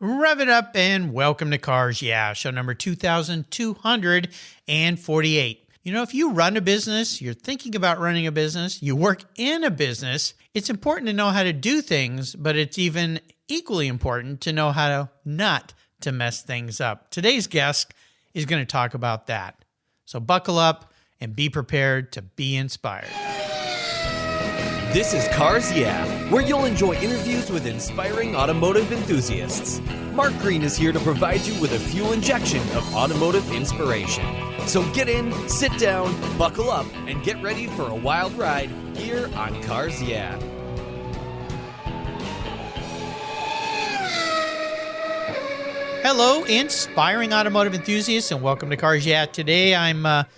Rev it up and welcome to Cars Yeah, show number 2248. You know, if you run a business, you're thinking about running a business, you work in a business, it's important to know how to do things, but it's even equally important to know how to not to mess things up. Today's guest is going to talk about that. So buckle up and be prepared to be inspired. This is Cars Yeah, where you'll enjoy interviews with inspiring automotive enthusiasts. Mark Green is here to provide you with a fuel injection of automotive inspiration. So get in, sit down, buckle up, and get ready for a wild ride here on Cars Yeah. Hello, inspiring automotive enthusiasts, and welcome to Cars Yeah. Today I'm at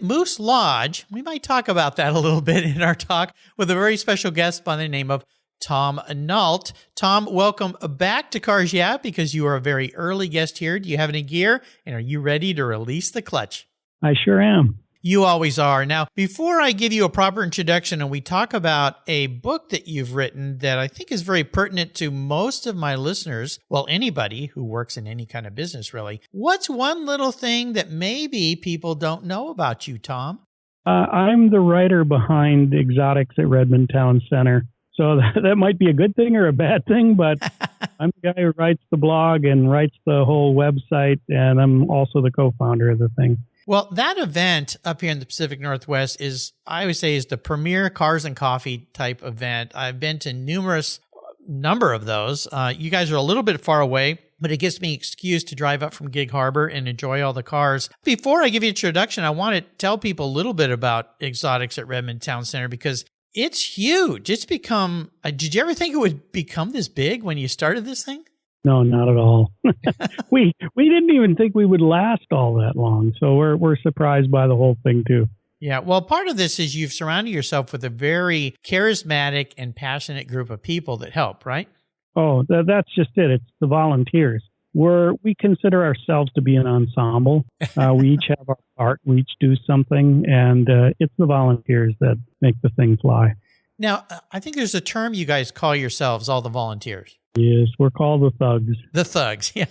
Moose Lodge. We might talk about that a little bit in our talk with a very special guest by the name of Tom Nault. Tom, welcome back to Cars Yeah, because you are a very early guest here. Do you have any gear, and are you ready to release the clutch? I sure am. You always are. Now, before I give you a proper introduction and we talk about a book that you've written that I think is very pertinent to most of my listeners, well, anybody who works in any kind of business, really, what's one little thing that maybe people don't know about you, Tom? I'm the writer behind Exotics at Redmond Town Center. So that might be a good thing or a bad thing, but I'm the guy who writes the blog and writes the whole website, and I'm also the co-founder of the thing. Well, that event up here in the Pacific Northwest is, I always say, is the premier cars and coffee type event. I've been to number of those. You guys are a little bit far away, but it gives me an excuse to drive up from Gig Harbor and enjoy all the cars. Before I give you an introduction, I want to tell people a little bit about Exotics at Redmond Town Center because it's huge. It's become, did you ever think it would become this big when you started this thing? No, not at all. We didn't even think we would last all that long. So we're surprised by the whole thing too. Yeah. Well, part of this is you've surrounded yourself with a very charismatic and passionate group of people that help, right? Oh, that's just it. It's the volunteers. We consider ourselves to be an ensemble. We each have our part. We each do something, and it's the volunteers that make the thing fly. Now, I think there's a term you guys call yourselves, all the volunteers. Yes, we're called the Thugs. The Thugs, yeah.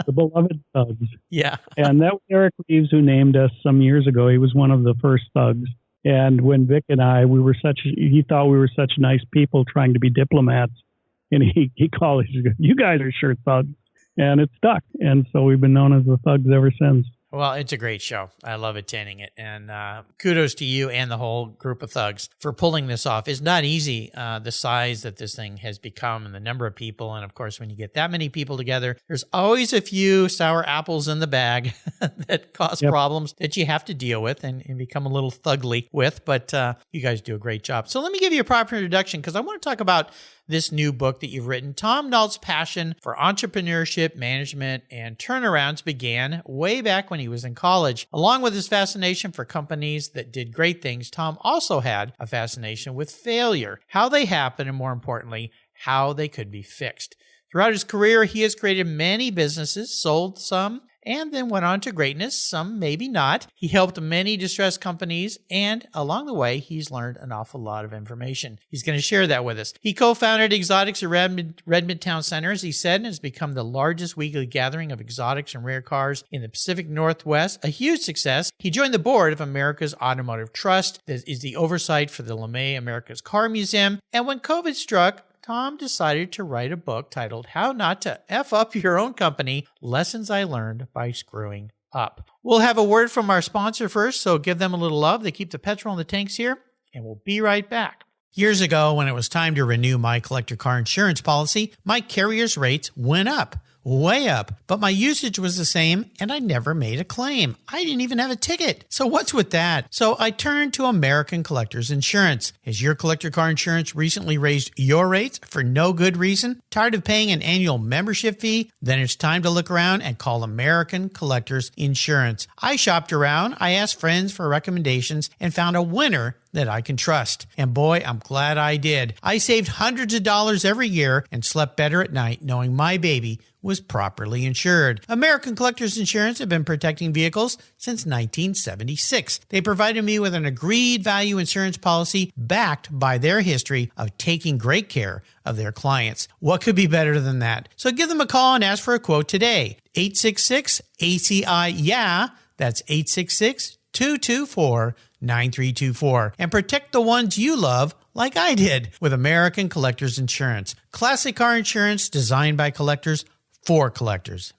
The beloved Thugs. Yeah. And that was Eric Reeves who named us some years ago. He was one of the first Thugs. And when Vic and I, he thought we were such nice people trying to be diplomats. And he called us, you guys are sure Thugs. And it stuck. And so we've been known as the Thugs ever since. Well, it's a great show. I love attending it. And kudos to you and the whole group of thugs for pulling this off. It's not easy, the size that this thing has become and the number of people. And of course, when you get that many people together, there's always a few sour apples in the bag that cause problems that you have to deal with and become a little thugly with. But you guys do a great job. So let me give you a proper introduction because I want to talk about this new book that you've written. Tom Nault's passion for entrepreneurship, management, and turnarounds began way back when he was in college. Along with his fascination for companies that did great things, Tom also had a fascination with failure, how they happen, and more importantly, how they could be fixed. Throughout his career, he has created many businesses, sold some, and then went on to greatness, some maybe not. He helped many distressed companies, and along the way, he's learned an awful lot of information. He's going to share that with us. He co-founded Exotics at Redmond Town Center, as he said, and has become the largest weekly gathering of exotics and rare cars in the Pacific Northwest, a huge success. He joined the board of America's Automotive Trust, that is the oversight for the LeMay America's Car Museum, and when COVID struck, Tom decided to write a book titled How Not to F Up Your Own Company, Lessons I Learned by Screwing Up. We'll have a word from our sponsor first, so give them a little love. They keep the petrol in the tanks here, and we'll be right back. Years ago, when it was time to renew my collector car insurance policy, my carrier's rates went up. Way up, but my usage was the same and I never made a claim. I didn't even have a ticket. So what's with that? So I turned to American Collectors Insurance. Has your collector car insurance recently raised your rates for no good reason? Tired of paying an annual membership fee? Then it's time to look around and call American Collectors Insurance. I shopped around, I asked friends for recommendations and found a winner that I can trust. And boy, I'm glad I did. I saved hundreds of dollars every year and slept better at night knowing my baby was properly insured. American Collectors Insurance have been protecting vehicles since 1976. They provided me with an agreed value insurance policy backed by their history of taking great care of their clients. What could be better than that? So give them a call and ask for a quote today. 866-ACI-YEAH. That's 866-224-9324. And protect the ones you love like I did with American Collectors Insurance. Classic car insurance designed by collectors for collectors.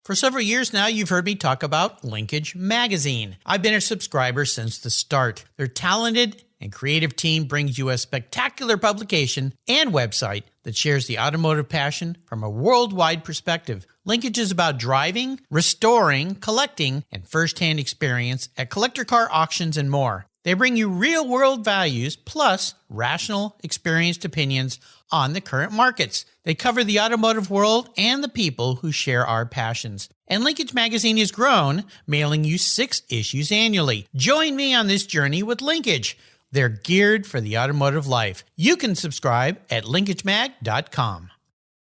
For several years now, you've heard me talk about Linkage Magazine. I've been a subscriber since the start. Their talented and creative team brings you a spectacular publication and website that shares the automotive passion from a worldwide perspective. Linkage is about driving, restoring, collecting, and first-hand experience at collector car auctions and more. They bring you real-world values plus rational, experienced opinions on the current markets. They cover the automotive world and the people who share our passions. And Linkage Magazine has grown, mailing you 6 issues annually. Join me on this journey with Linkage. They're geared for the automotive life. You can subscribe at linkagemag.com.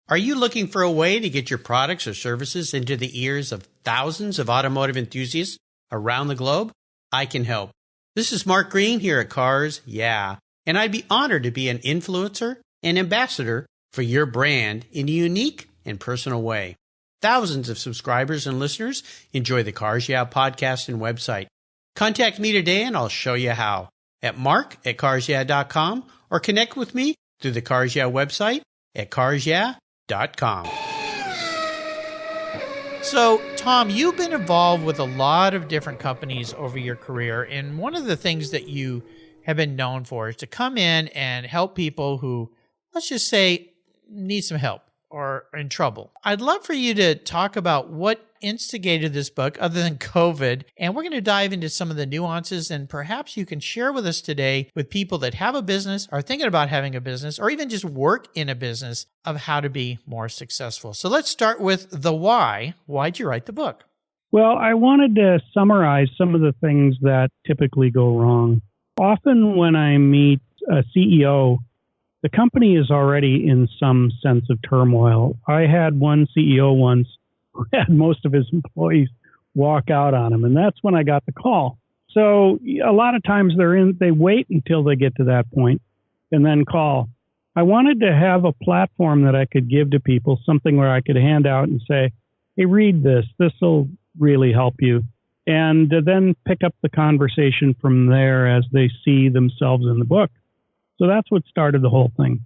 Are you looking for a way to get your products or services into the ears of thousands of automotive enthusiasts around the globe? I can help. This is Mark Green here at Cars Yeah, and I'd be honored to be an influencer and ambassador for your brand in a unique and personal way. Thousands of subscribers and listeners enjoy the Cars Yeah podcast and website. Contact me today and I'll show you how at mark@carsyeah.com or connect with me through the Cars Yeah website at carsyeah.com. So, Tom, you've been involved with a lot of different companies over your career, and one of the things that you have been known for is to come in and help people who, let's just say, need some help or are in trouble. I'd love for you to talk about what instigated this book other than COVID, and we're going to dive into some of the nuances, and perhaps you can share with us today with people that have a business, are thinking about having a business, or even just work in a business of how to be more successful. So let's start with the why. Why'd you write the book? Well, I wanted to summarize some of the things that typically go wrong. Often when I meet a CEO, the company is already in some sense of turmoil. I had one CEO once who had most of his employees walk out on him, and that's when I got the call. So a lot of times they wait until they get to that point and then call. I wanted to have a platform that I could give to people, something where I could hand out and say, hey, read this. This will really help you. And then pick up the conversation from there as they see themselves in the book. So that's what started the whole thing.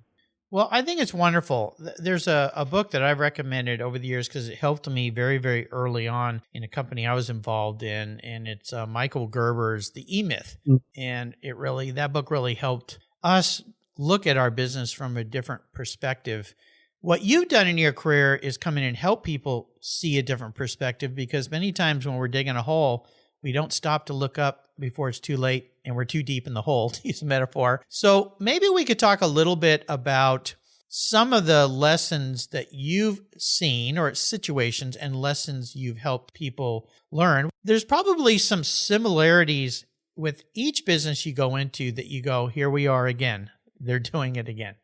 Well, I think it's wonderful. There's a book that I've recommended over the years because it helped me very, very early on in a company I was involved in, and it's Michael Gerber's The E-Myth. And that book really helped us look at our business from a different perspective. What you've done in your career is come in and help people see a different perspective, because many times when we're digging a hole, we don't stop to look up before it's too late and we're too deep in the hole, to use a metaphor. So maybe we could talk a little bit about some of the lessons that you've seen, or situations and lessons you've helped people learn. There's probably some similarities with each business you go into that you go, here we are again. They're doing it again.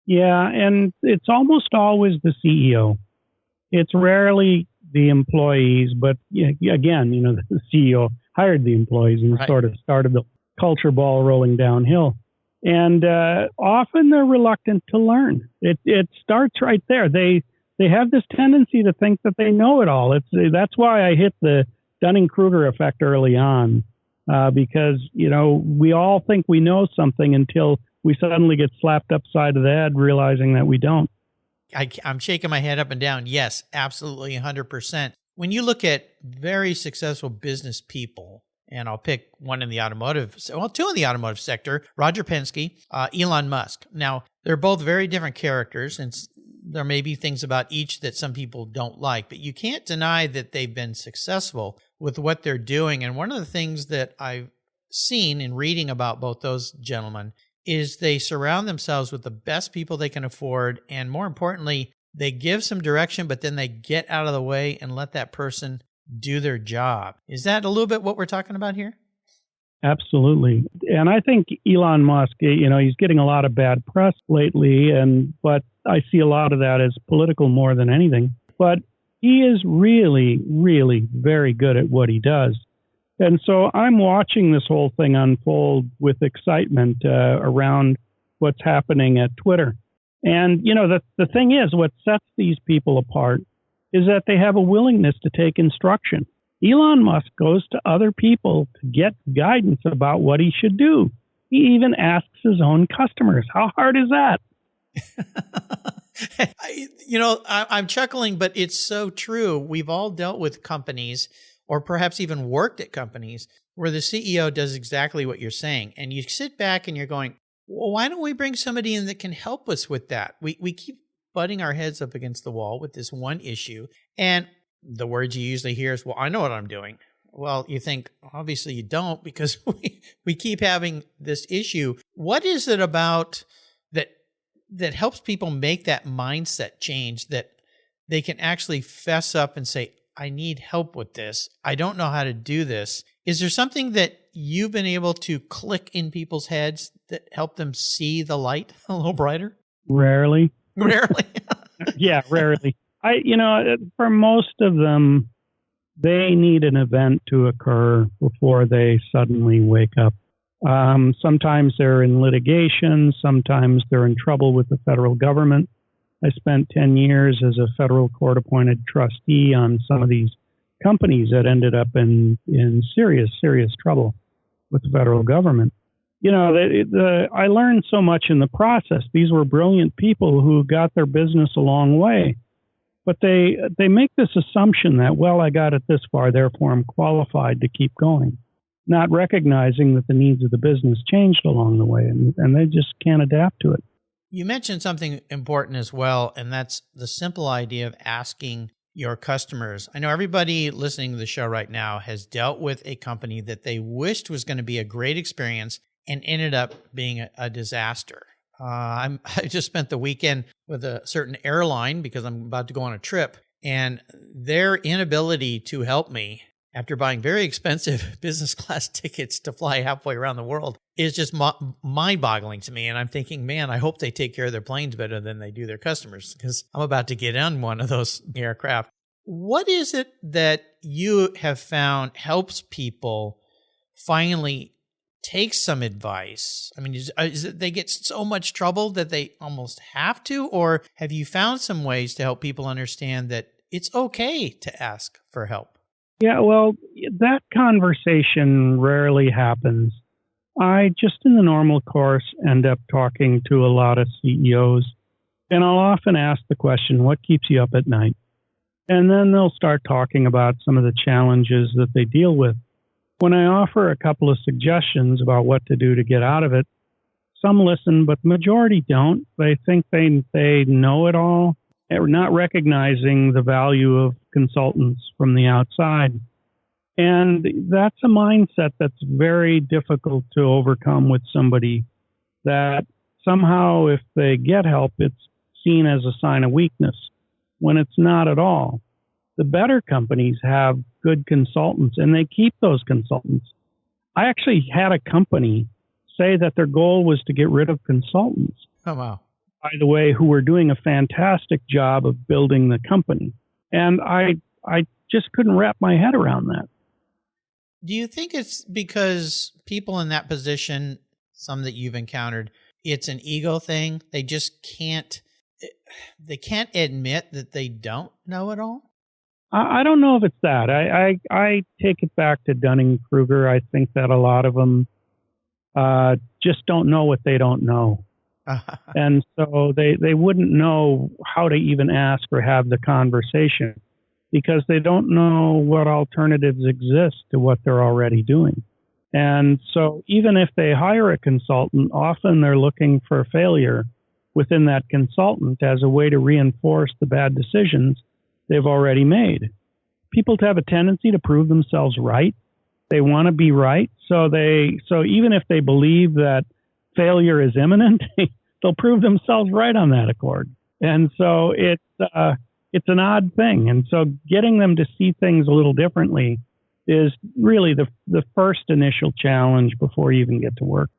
Yeah, and it's almost always the CEO. It's rarely the employees, but again, the CEO hired the employees and sort of started the culture ball rolling downhill. And often they're reluctant to learn. It starts right there. They have this tendency to think that they know it all. That's why I hit the Dunning-Kruger effect early on, because we all think we know something until we suddenly get slapped upside of the head realizing that we don't. I'm shaking my head up and down. Yes, absolutely, 100%. When you look at very successful business people, and I'll pick two in the automotive sector, Roger Penske, Elon Musk. Now, they're both very different characters, and there may be things about each that some people don't like, but you can't deny that they've been successful with what they're doing. And one of the things that I've seen in reading about both those gentlemen is they surround themselves with the best people they can afford, and more importantly, they give some direction, but then they get out of the way and let that person do their job. Is that a little bit what we're talking about here? Absolutely. And I think Elon Musk, he's getting a lot of bad press lately, but I see a lot of that as political more than anything. But he is really, really very good at what he does. And so I'm watching this whole thing unfold with excitement around what's happening at Twitter. And, the thing is, what sets these people apart is that they have a willingness to take instruction. Elon Musk goes to other people to get guidance about what he should do. He even asks his own customers. How hard is that? I'm chuckling, but it's so true. We've all dealt with companies or perhaps even worked at companies where the CEO does exactly what you're saying. And you sit back and you're going, well, why don't we bring somebody in that can help us with that? We keep butting our heads up against the wall with this one issue. And the words you usually hear is, well, I know what I'm doing. Well, you think, obviously you don't, because we keep having this issue. What is it about that helps people make that mindset change, that they can actually fess up and say, I need help with this. I don't know how to do this. Is there something that you've been able to click in people's heads that help them see the light a little brighter? Rarely. Rarely? Yeah, rarely. For most of them, they need an event to occur before they suddenly wake up. Sometimes they're in litigation. Sometimes they're in trouble with the federal government. I spent 10 years as a federal court-appointed trustee on some of these companies that ended up in serious, serious trouble with the federal government. I learned so much in the process. These were brilliant people who got their business a long way. But they make this assumption that, well, I got it this far, therefore I'm qualified to keep going, not recognizing that the needs of the business changed along the way, and they just can't adapt to it. You mentioned something important as well, and that's the simple idea of asking your customers. I know everybody listening to the show right now has dealt with a company that they wished was going to be a great experience and ended up being a disaster. I just spent the weekend with a certain airline because I'm about to go on a trip, and their inability to help me after buying very expensive business class tickets to fly halfway around the world is just mind-boggling to me. And I'm thinking, man, I hope they take care of their planes better than they do their customers, because I'm about to get on one of those aircraft. What is it that you have found helps people finally take some advice? I mean, is it they get so much trouble that they almost have to, or have you found some ways to help people understand that it's okay to ask for help? Yeah, well, that conversation rarely happens. I just in the normal course end up talking to a lot of CEOs, and I'll often ask the question, what keeps you up at night? And then they'll start talking about some of the challenges that they deal with. When I offer a couple of suggestions about what to do to get out of it, some listen, but the majority don't. They think they know it all, and not recognizing the value of consultants from the outside. And that's a mindset that's very difficult to overcome with somebody, that somehow if they get help, it's seen as a sign of weakness, when it's not at all. The better companies have good consultants, and they keep those consultants. I actually had a company say that their goal was to get rid of consultants. Oh, wow. By the way, who were doing a fantastic job of building the company. And I just couldn't wrap my head around that. Do you think it's because people in that position, some that you've encountered, it's an ego thing? They just can't admit that they don't know it all? I don't know if it's that. I take it back to Dunning-Kruger. I think that a lot of them just don't know what they don't know. And so they wouldn't know how to even ask or have the conversation, because they don't know what alternatives exist to what they're already doing. And so even if they hire a consultant, often they're looking for failure within that consultant as a way to reinforce the bad decisions they've already made. People have a tendency to prove themselves right. They want to be right. So even if they believe that failure is imminent, they'll prove themselves right on that accord. And so it's an odd thing. And so getting them to see things a little differently is really the first initial challenge before you even get to work.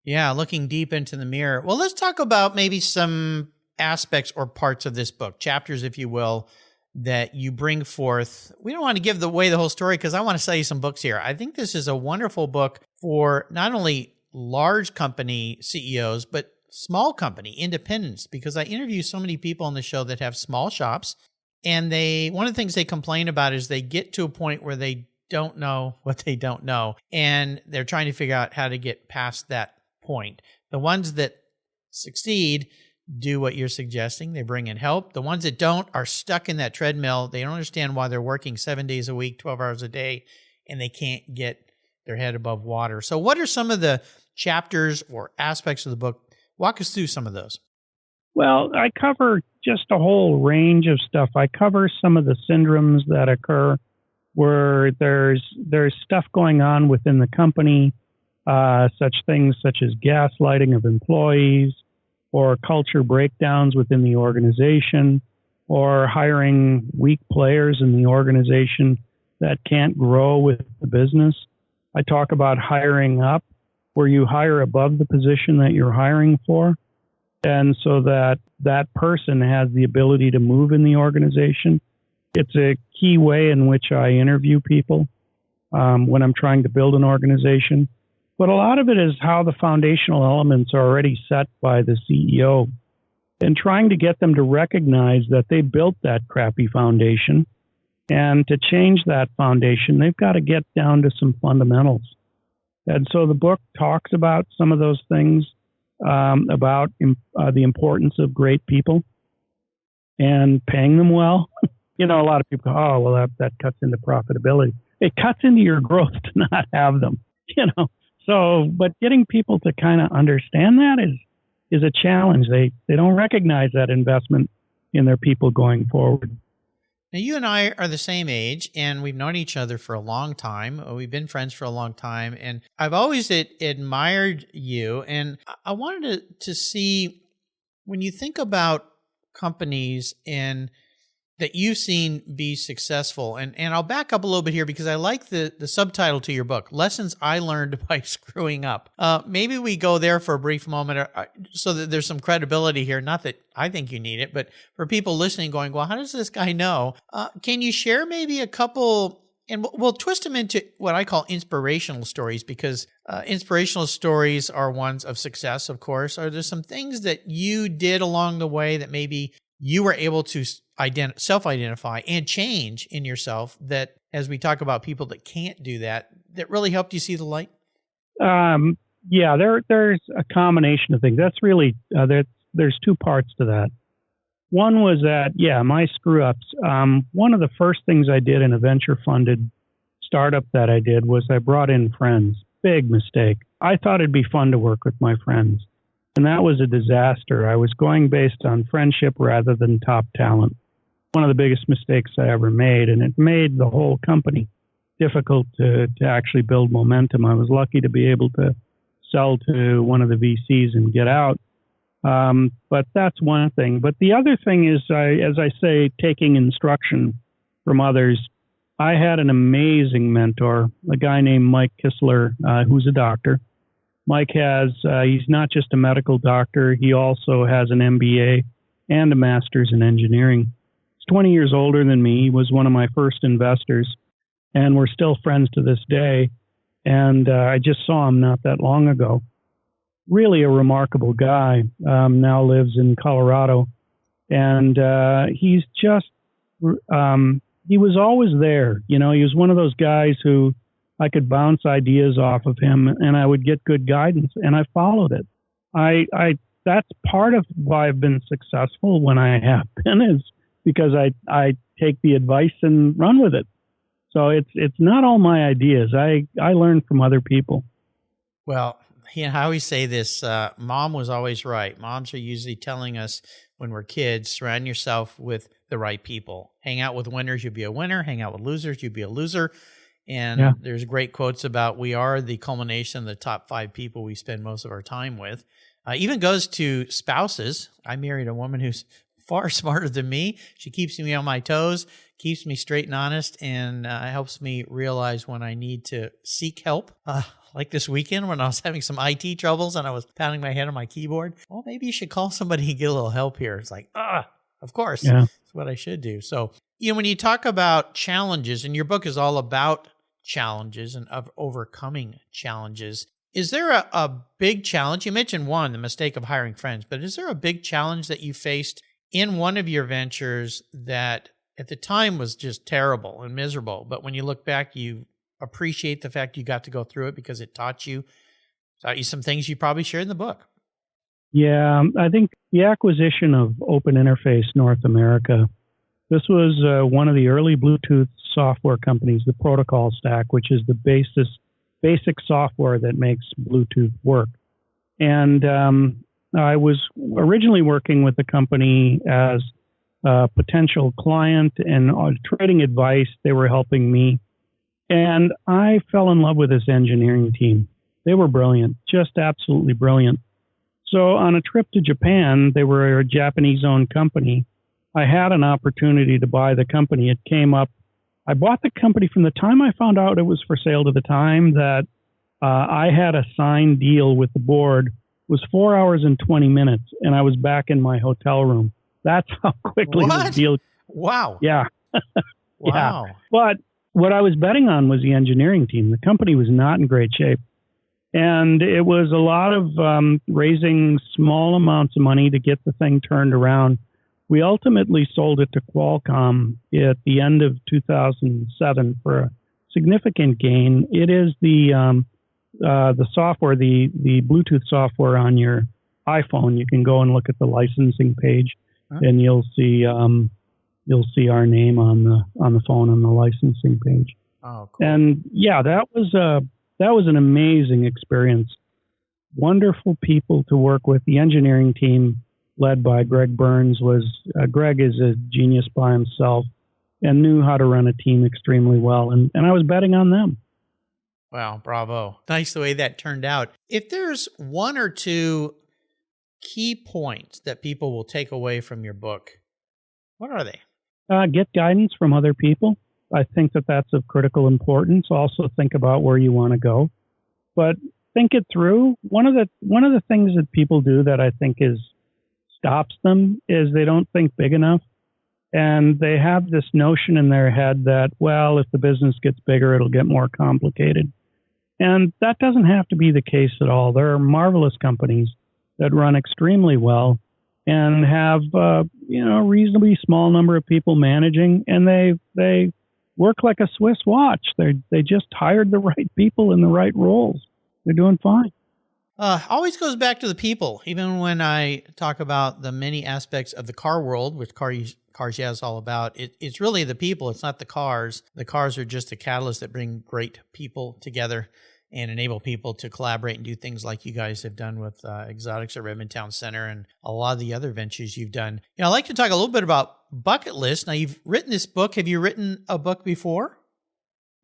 Yeah, looking deep into the mirror. Well, let's talk about maybe some aspects or parts of this book, chapters, if you will, that you bring forth. We don't want to give away the whole story because I want to sell you some books here. I think this is a wonderful book for not only large company CEOs, but small company independents, because I interview so many people on the show that have small shops. And one of the things they complain about is they get to a point where they don't know what they don't know. And they're trying to figure out how to get past that point. The ones that succeed do what you're suggesting. They bring in help. The ones that don't are stuck in that treadmill. They don't understand why they're working 7 days a week, 12 hours a day, and they can't get their head above water. So what are some of the chapters or aspects of the book? Walk us through some of those. Well, I cover just a whole range of stuff. I cover some of the syndromes that occur where there's stuff going on within the company, such things such as gaslighting of employees, or culture breakdowns within the organization, or hiring weak players in the organization that can't grow with the business. I talk about hiring up, where you hire above the position that you're hiring for, and so that that person has the ability to move in the organization. It's a key way in which I interview people when I'm trying to build an organization. But a lot of it is how the foundational elements are already set by the CEO, and trying to get them to recognize that they built that crappy foundation. And to change that foundation, they've got to get down to some fundamentals. And so the book talks about some of those things, about the importance of great people and paying them well. You know, a lot of people go, oh, well, that cuts into profitability. It cuts into your growth to not have them, you know. So, but getting people to kind of understand that is a challenge. They don't recognize that investment in their people going forward. Now, you and I are the same age, and we've known each other for a long time. We've been friends for a long time, and I've always admired you. And I wanted to see, when you think about companies and that you've seen be successful, and I'll back up a little bit here because I like the subtitle to your book, Lessons I Learned by Screwing Up. Maybe we go there for a brief moment so that there's some credibility here. Not that I think you need it, but for people listening going, well, how does this guy know? Can you share maybe a couple, and we'll twist them into what I call inspirational stories, because inspirational stories are ones of success, of course. Are there some things that you did along the way that maybe you were able to self-identify and change in yourself, that, as we talk about people that can't do that really helped you see the light? Yeah, there's a combination of things. That's really, there's two parts to that. One was that, my screw-ups. One of the first things I did in a venture-funded startup that I did was I brought in friends. Big mistake. I thought it'd be fun to work with my friends. And that was a disaster. I was going based on friendship rather than top talent. One of the biggest mistakes I ever made, and it made the whole company difficult to actually build momentum. I was lucky to be able to sell to one of the VCs and get out. But that's one thing. But the other thing is, as I say, taking instruction from others. I had an amazing mentor, a guy named Mike Kistler, who's a doctor. Mike he's not just a medical doctor, he also has an MBA and a master's in engineering. He's 20 years older than me. He was one of my first investors, and we're still friends to this day. And I just saw him not that long ago. Really a remarkable guy, now lives in Colorado. And he's just, he was always there. You know, he was one of those guys who I could bounce ideas off of him and I would get good guidance, and I followed it. That's part of why I've been successful when I have been, is because I take the advice and run with it. So it's not all my ideas. I learn from other people. Well, I always say this, mom was always right. Moms are usually telling us when we're kids, surround yourself with the right people. Hang out with winners, you'll be a winner. Hang out with losers, you'll be a loser. And there's great quotes about we are the culmination of the top 5 people we spend most of our time with. Even goes to spouses. I married a woman who's far smarter than me. She keeps me on my toes, keeps me straight and honest, and helps me realize when I need to seek help. Like this weekend when I was having some IT troubles and I was pounding my head on my keyboard. Well, maybe you should call somebody and get a little help here. It's like, of course, that's what I should do. So, when you talk about challenges, and your book is all about challenges and of overcoming challenges, is there a big challenge? You mentioned one, the mistake of hiring friends, but is there a big challenge that you faced in one of your ventures that at the time was just terrible and miserable, but when you look back, you appreciate the fact you got to go through it because it taught you some things you probably shared in the book? Yeah, I think the acquisition of Open Interface North America, this was one of the early Bluetooth software companies, the Protocol Stack, which is the basic software that makes Bluetooth work. And I was originally working with the company as a potential client and trading advice. They were helping me. And I fell in love with this engineering team. They were brilliant, just absolutely brilliant. So on a trip to Japan, they were a Japanese-owned company. I had an opportunity to buy the company. It came up. I bought the company from the time I found out it was for sale to the time that I had a signed deal with the board. It was 4 hours and 20 minutes, and I was back in my hotel room. That's how quickly the deal. Wow. Yeah. Wow. Yeah. But what I was betting on was the engineering team. The company was not in great shape. And it was a lot of raising small amounts of money to get the thing turned around. We ultimately sold it to Qualcomm at the end of 2007 for a significant gain. It is the software, the Bluetooth software on your iPhone. You can go and look at the licensing page, and you'll see our name on the phone on the licensing page. Oh, cool. And yeah, that was an amazing experience. Wonderful people to work with. The engineering team, led by Greg Burns, Greg is a genius by himself and knew how to run a team extremely well. And I was betting on them. Wow, bravo. Nice the way that turned out. If there's one or two key points that people will take away from your book, what are they? Get guidance from other people. I think that that's of critical importance. Also think about where you want to go, but think it through. One of the things that people do that I think stops them is they don't think big enough, and they have this notion in their head that, well, if the business gets bigger, it'll get more complicated. And that doesn't have to be the case at all. There are marvelous companies that run extremely well and have a reasonably small number of people managing, and they work like a Swiss watch. They just hired the right people in the right roles. They're doing fine. Always goes back to the people. Even when I talk about the many aspects of the car world, which Cars Yeah is all about, it's really the people. It's not the cars. The cars are just the catalyst that bring great people together and enable people to collaborate and do things like you guys have done with Exotics at Redmond Town Center and a lot of the other ventures you've done. I'd like to talk a little bit about bucket list. Now, you've written this book. Have you written a book before?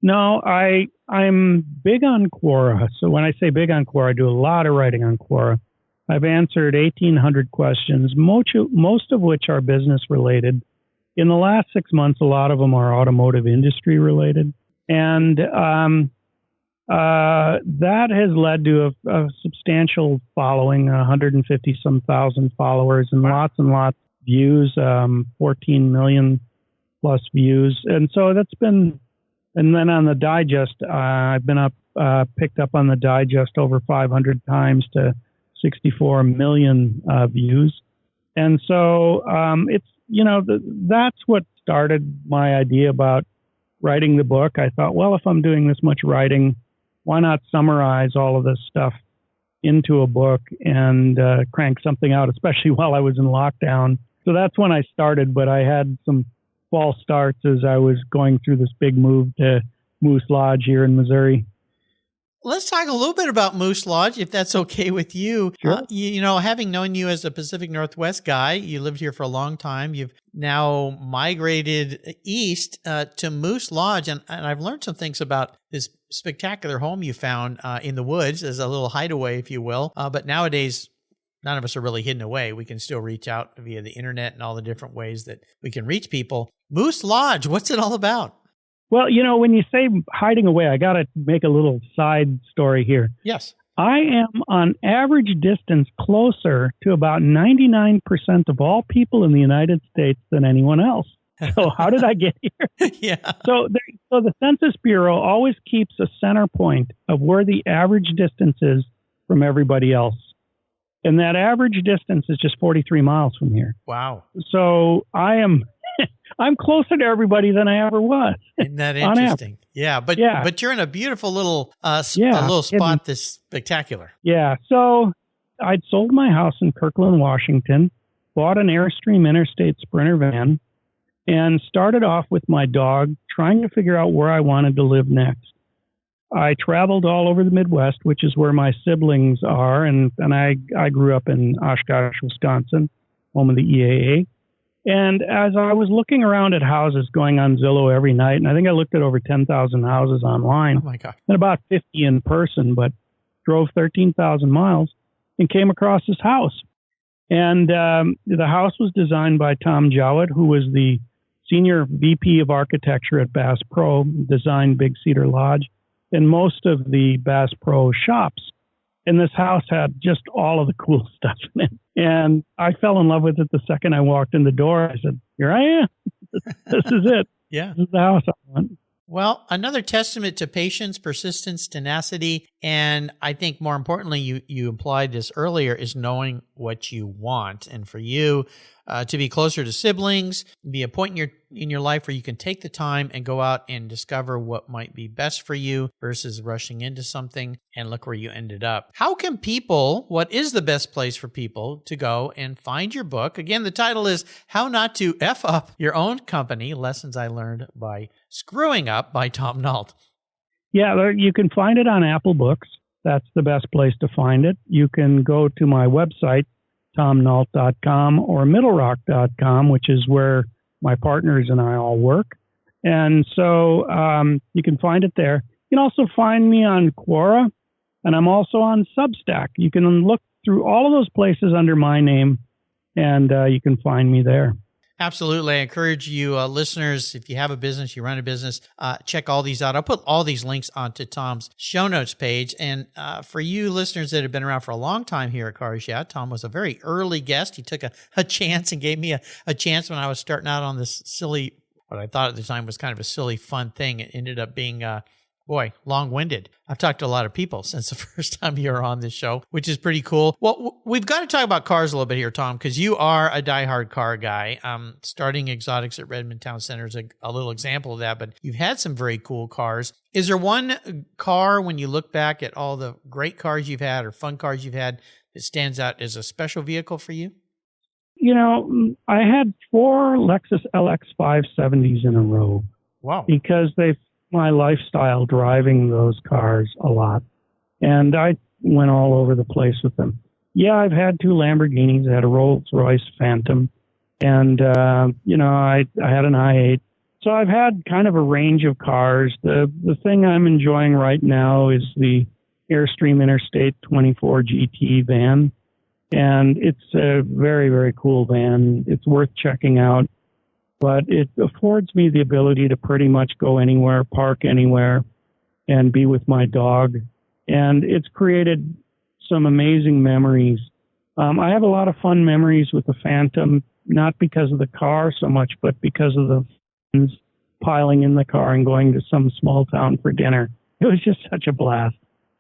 No, I'm big on Quora. So when I say big on Quora, I do a lot of writing on Quora. I've answered 1,800 questions, most of which are business related. In the last 6 months, a lot of them are automotive industry related. And that has led to a substantial following, 150-some thousand followers, and lots of views, 14 million plus views. And so that's been, and then on the digest, I've been picked up on the digest over 500 times to 64 million views. And so it's, that's what started my idea about writing the book. I thought, well, if I'm doing this much writing, why not summarize all of this stuff into a book and crank something out, especially while I was in lockdown. So that's when I started, but I had some false starts as I was going through this big move to Moose Lodge here in Missouri. Let's talk a little bit about Moose Lodge, if that's okay with you. Sure. Having known you as a Pacific Northwest guy, you lived here for a long time. You've now migrated east to Moose Lodge, and I've learned some things about this spectacular home you found in the woods as a little hideaway, if you will. But nowadays, none of us are really hidden away. We can still reach out via the internet and all the different ways that we can reach people. Moose Lodge, what's it all about? Well, when you say hiding away, I got to make a little side story here. Yes. I am on average distance closer to about 99% of all people in the United States than anyone else. So how did I get here? Yeah. So the Census Bureau always keeps a center point of where the average distance is from everybody else. And that average distance is just 43 miles from here. Wow. So I'm closer to everybody than I ever was. Isn't that interesting? Yeah, but you're in a beautiful little spot that's spectacular. Yeah. So I'd sold my house in Kirkland, Washington, bought an Airstream Interstate Sprinter van, and started off with my dog trying to figure out where I wanted to live next. I traveled all over the Midwest, which is where my siblings are, and I grew up in Oshkosh, Wisconsin, home of the EAA. And as I was looking around at houses, going on Zillow every night, and I think I looked at over 10,000 houses online, oh my God, and about 50 in person, but drove 13,000 miles and came across this house. And the house was designed by Tom Jowett, who was the Senior VP of Architecture at Bass Pro, designed Big Cedar Lodge and most of the Bass Pro shops. And this house had just all of the cool stuff in it. And I fell in love with it the second I walked in the door. I said, here I am. This is it. Yeah. This is the house I want. Well, another testament to patience, persistence, tenacity, and I think more importantly, you implied this earlier, is knowing what you want. And for you to be closer to siblings, be a point in your life where you can take the time and go out and discover what might be best for you versus rushing into something, and look where you ended up. What is the best place for people to go and find your book? Again, the title is How Not to F Up Your Own Company, Lessons I Learned by Screwing Up by Tom Nault. Yeah, you can find it on Apple Books. That's the best place to find it. You can go to my website, tomnault.com, or middlerock.com, which is where my partners and I all work. And so you can find it there. You can also find me on Quora, and I'm also on Substack. You can look through all of those places under my name, and you can find me there. Absolutely. I encourage you listeners, if you have a business, you run a business, check all these out. I'll put all these links onto Tom's show notes page. And for you listeners that have been around for a long time here at Cars Yeah, Tom was a very early guest. He took a chance and gave me a chance when I was starting out on this silly, what I thought at the time was kind of a silly, fun thing. It ended up being long-winded. I've talked to a lot of people since the first time you were on this show, which is pretty cool. Well, we've got to talk about cars a little bit here, Tom, because you are a diehard car guy. Starting Exotics at Redmond Town Center is a little example of that, but you've had some very cool cars. Is there one car, when you look back at all the great cars you've had or fun cars you've had, that stands out as a special vehicle for you? I had 4 Lexus LX 570s in a row. Wow. Because they've my lifestyle driving those cars a lot. And I went all over the place with them. Yeah, I've had 2 Lamborghinis. I had a Rolls-Royce Phantom. And, I had an i8. So I've had kind of a range of cars. The thing I'm enjoying right now is the Airstream Interstate 24 GT van. And it's a very, very cool van. It's worth checking out. But it affords me the ability to pretty much go anywhere, park anywhere, and be with my dog. And it's created some amazing memories. I have a lot of fun memories with the Phantom, not because of the car so much, but because of the friends piling in the car and going to some small town for dinner. It was just such a blast.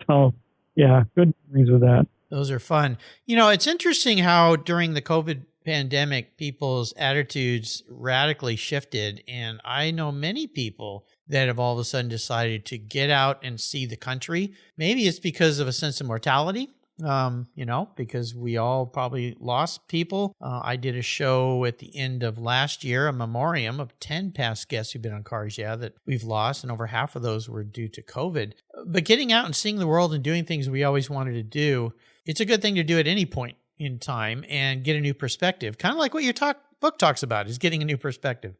So, yeah, good memories with that. Those are fun. It's interesting how during the COVID pandemic, people's attitudes radically shifted. And I know many people that have all of a sudden decided to get out and see the country. Maybe it's because of a sense of mortality, because we all probably lost people. I did a show at the end of last year, a memoriam of 10 past guests who've been on Cars Yeah that we've lost, and over half of those were due to COVID. But getting out and seeing the world and doing things we always wanted to do, it's a good thing to do at any point in time and get a new perspective. Kind of like what your book talks about, is getting a new perspective.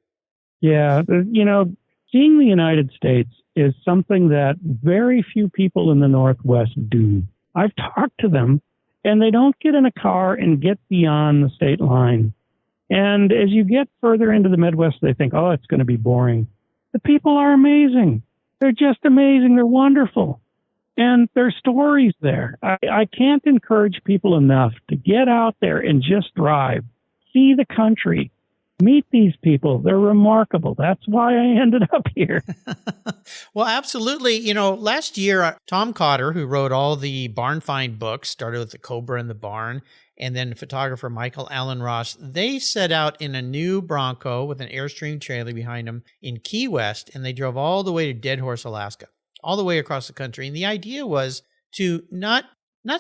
Yeah. Seeing the United States is something that very few people in the Northwest do. I've talked to them, and they don't get in a car and get beyond the state line. And as you get further into the Midwest, they think, oh, it's going to be boring. The people are amazing. They're just amazing. They're wonderful. And there's stories there. I can't encourage people enough to get out there and just drive, see the country, meet these people. They're remarkable. That's why I ended up here. Well, absolutely. You know, last year, Tom Cotter, who wrote all the barn find books, started with The Cobra in the Barn, and then photographer Michael Allen Ross, they set out in a new Bronco with an Airstream trailer behind them in Key West, and they drove all the way to Dead Horse, Alaska, all the way across the country. And the idea was to not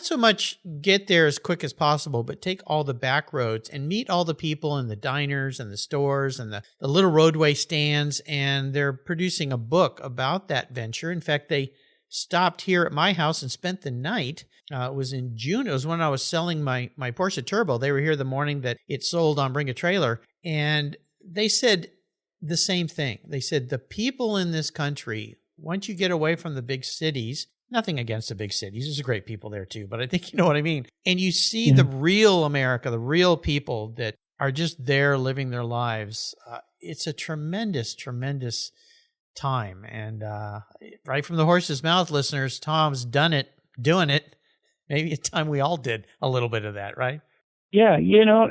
so much get there as quick as possible, but take all the back roads and meet all the people in the diners and the stores and the little roadway stands. And they're producing a book about that venture. In fact, they stopped here at my house and spent the night. It was in June. It was when I was selling my Porsche Turbo. They were here the morning that it sold on Bring a Trailer. And they said the same thing. They said the people in this country, once you get away from the big cities, nothing against the big cities, there's great people there too, but I think you know what I mean. And you see the real America, the real people that are just there living their lives. It's a tremendous, tremendous time. And right from the horse's mouth, listeners, Tom's done it, doing it. Maybe it's time we all did a little bit of that, right? Yeah, you know,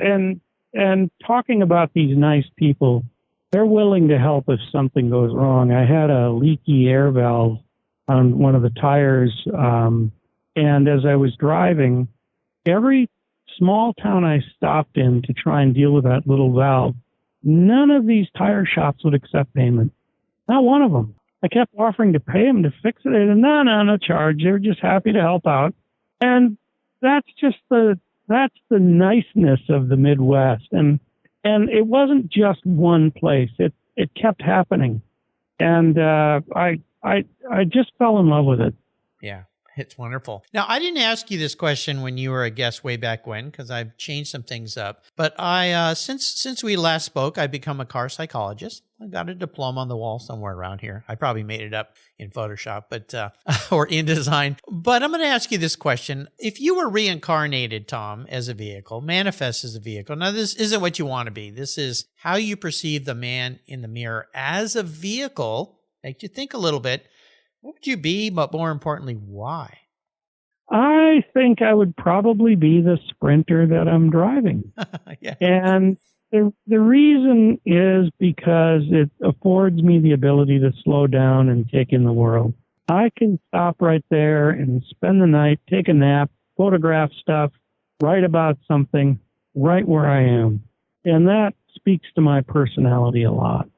and talking about these nice people, they're willing to help if something goes wrong. I had a leaky air valve on one of the tires, and as I was driving, every small town I stopped in to try and deal with that little valve, none of these tire shops would accept payment. Not one of them. I kept offering to pay them to fix it, and no charge. They were just happy to help out. And that's the niceness of the Midwest. And it wasn't just one place. It kept happening. And I just fell in love with it. Yeah, it's wonderful. Now, I didn't ask you this question when you were a guest way back when, because I've changed some things up. But I since we last spoke, I've become a car psychologist. I got a diploma on the wall somewhere around here. I probably made it up in Photoshop, but or InDesign. But I'm going to ask you this question. If you were reincarnated, Tom, as a vehicle, manifest as a vehicle. Now, this isn't what you want to be. This is how you perceive the man in the mirror as a vehicle. Make you think a little bit. What would you be, but more importantly, why? I think I would probably be the Sprinter that I'm driving. Yeah. And the reason is because it affords me the ability to slow down and take in the world. I can stop right there and spend the night, take a nap, photograph stuff, write about something right where I am. And that speaks to my personality a lot.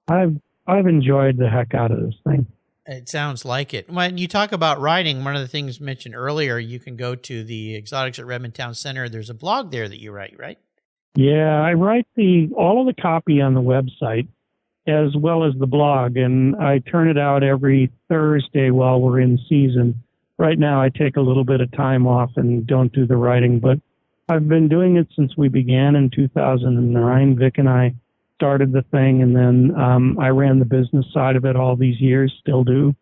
I've enjoyed the heck out of this thing. It sounds like it. When you talk about writing, one of the things mentioned earlier, you can go to the Exotics at Redmond Town Center. There's a blog there that you write, right? Yeah, I write all of the copy on the website as well as the blog, and I turn it out every Thursday while we're in season. Right now, I take a little bit of time off and don't do the writing, but I've been doing it since we began in 2009. Vic and I started the thing, and then I ran the business side of it all these years, still do.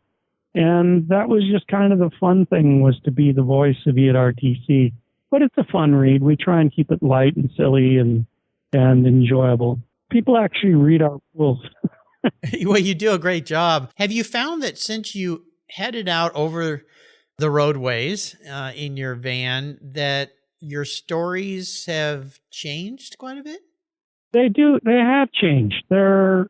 And that was just kind of the fun thing, was to be the voice of EATRTC. But it's a fun read. We try and keep it light and silly and enjoyable. People actually read our rules. Well, you do a great job. Have you found that since you headed out over the roadways in your van, that your stories have changed quite a bit? They do. They have changed. They're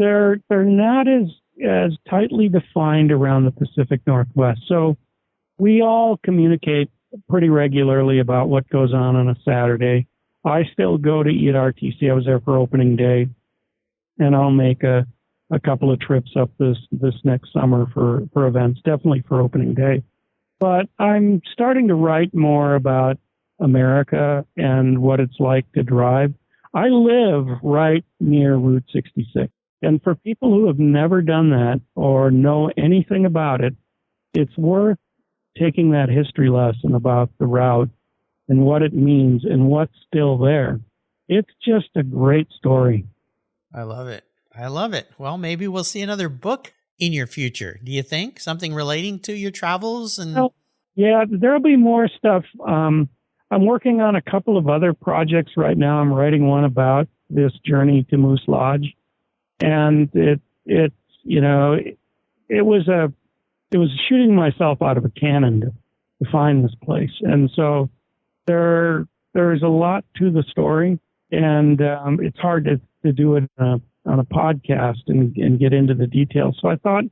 not as tightly defined around the Pacific Northwest. So we all communicate pretty regularly about what goes on a Saturday. I still go to EATRTC. I was there for opening day, and I'll make a couple of trips up this next summer for events, definitely for opening day. But I'm starting to write more about America and what it's like to drive. I live right near Route 66. And for people who have never done that or know anything about it, it's worth taking that history lesson about the route and what it means and what's still there. It's just a great story. I love it. I love it. Well, maybe we'll see another book in your future. Do you think? Something relating to your travels? And well, Yeah, there'll be more stuff. I'm working on a couple of other projects right now. I'm writing one about this journey to Moose Lodge, and it was shooting myself out of a cannon to find this place. And so there's a lot to the story, and it's hard to do it on a podcast and get into the details. So I thought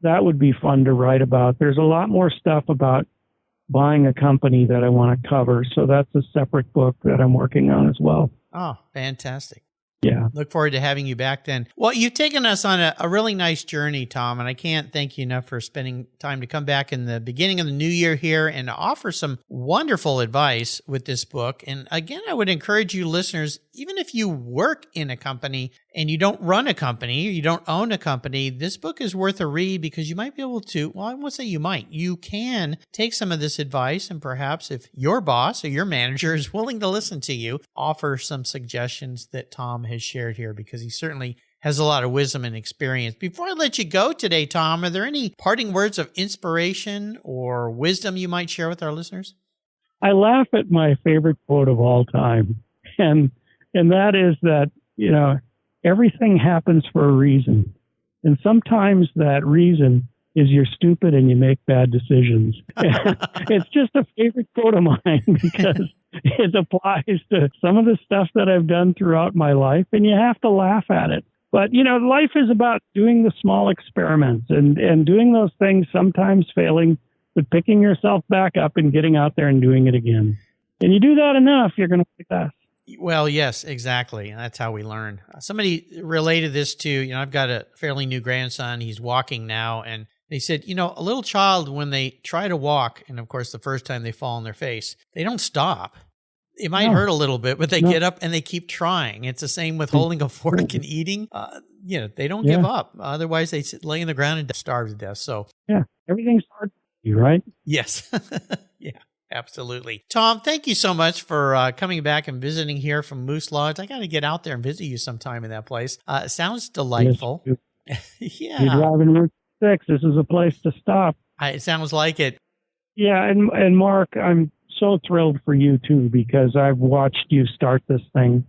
that would be fun to write about. There's a lot more stuff about buying a company that I want to cover. So that's a separate book that I'm working on as well. Oh, fantastic. Yeah. Look forward to having you back then. Well, you've taken us on a really nice journey, Tom, and I can't thank you enough for spending time to come back in the beginning of the new year here and to offer some wonderful advice with this book. And again, I would encourage you listeners, even if you work in a company and you don't run a company, you don't own a company, this book is worth a read because you might be able to, well, I won't say you might, you can take some of this advice and perhaps if your boss or your manager is willing to listen to you, offer some suggestions that Tom has shared here because he certainly has a lot of wisdom and experience. Before I let you go today, Tom, are there any parting words of inspiration or wisdom you might share with our listeners? I laugh at my favorite quote of all time, and that is that, everything happens for a reason. And sometimes that reason is you're stupid and you make bad decisions. It's just a favorite quote of mine because it applies to some of the stuff that I've done throughout my life, and you have to laugh at it. But, life is about doing the small experiments and doing those things, sometimes failing, but picking yourself back up and getting out there and doing it again. And you do that enough, you're going to success. Well, yes, exactly. That's how we learn. Somebody related this to, I've got a fairly new grandson. He's walking now. And they said, a little child, when they try to walk, and of course, the first time they fall on their face, they don't stop. It might hurt a little bit, but they get up and they keep trying. It's the same with holding a fork and eating. They don't give up. Otherwise, they lay on the ground and starve to death. So, yeah, everything's hard for you, right? Yes. Yeah. Absolutely. Tom, thank you so much for coming back and visiting here from Moose Lodge. I got to get out there and visit you sometime in that place. It sounds delightful. Yeah. You're driving Route 6. This is a place to stop. It sounds like it. Yeah. And Mark, I'm so thrilled for you too, because I've watched you start this thing.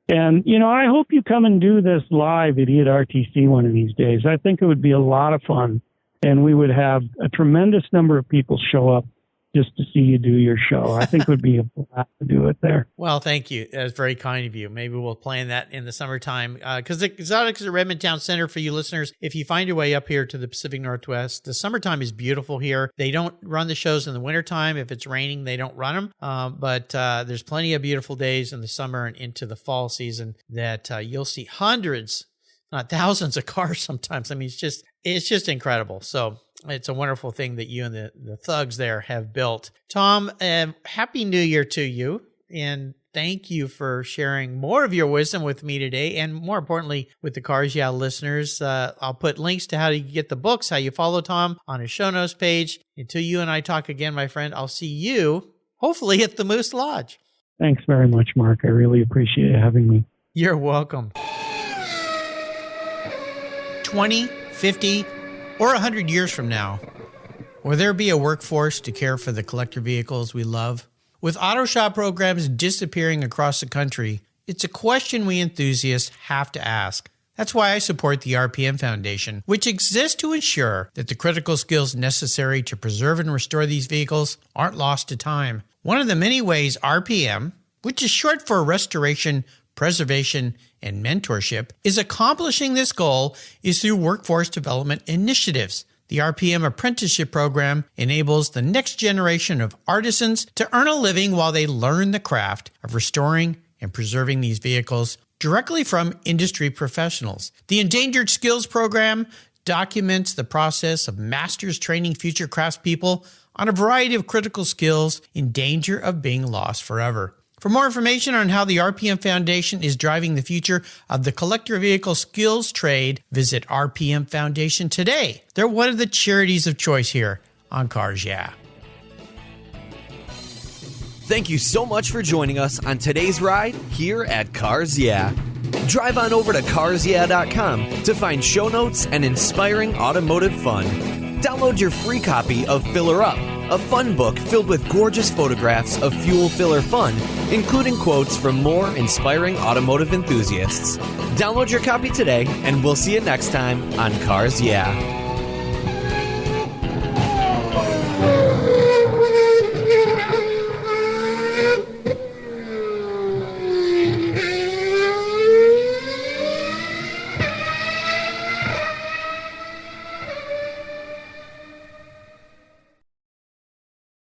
And, I hope you come and do this live at EAT-RTC one of these days. I think it would be a lot of fun. And we would have a tremendous number of people show up just to see you do your show. I think it would be a blast to do it there. Well, thank you. That's very kind of you. Maybe we'll plan that in the summertime. Because the Exotics at Redmond Town Center, for you listeners, if you find your way up here to the Pacific Northwest, the summertime is beautiful here. They don't run the shows in the wintertime. If it's raining, they don't run them. But there's plenty of beautiful days in the summer and into the fall season that you'll see hundreds, not thousands of cars sometimes. I mean, it's just incredible. So it's a wonderful thing that you and the thugs there have built. Tom, Happy New Year to you. And thank you for sharing more of your wisdom with me today. And more importantly, with the Cars Yeah listeners. I'll put links to how you get the books, how you follow Tom on his show notes page. Until you and I talk again, my friend, I'll see you hopefully at the Moose Lodge. Thanks very much, Mark. I really appreciate having me. You're welcome. 20, 50, or 100 years from now, will there be a workforce to care for the collector vehicles we love? With auto shop programs disappearing across the country, it's a question we enthusiasts have to ask. That's why I support the RPM Foundation, which exists to ensure that the critical skills necessary to preserve and restore these vehicles aren't lost to time. One of the many ways RPM, which is short for Restoration, Preservation, and Mentorship, is accomplishing this goal is through workforce development initiatives. The RPM Apprenticeship Program enables the next generation of artisans to earn a living while they learn the craft of restoring and preserving these vehicles directly from industry professionals. The Endangered Skills Program documents the process of masters training future craftspeople on a variety of critical skills in danger of being lost forever. For more information on how the RPM Foundation is driving the future of the collector vehicle skills trade, visit RPM Foundation today. They're one of the charities of choice here on Cars Yeah. Thank you so much for joining us on today's ride here at Cars Yeah. Drive on over to carsyeah.com to find show notes and inspiring automotive fun. Download your free copy of Filler Up, a fun book filled with gorgeous photographs of fuel filler fun, including quotes from more inspiring automotive enthusiasts. Download your copy today, and we'll see you next time on Cars Yeah!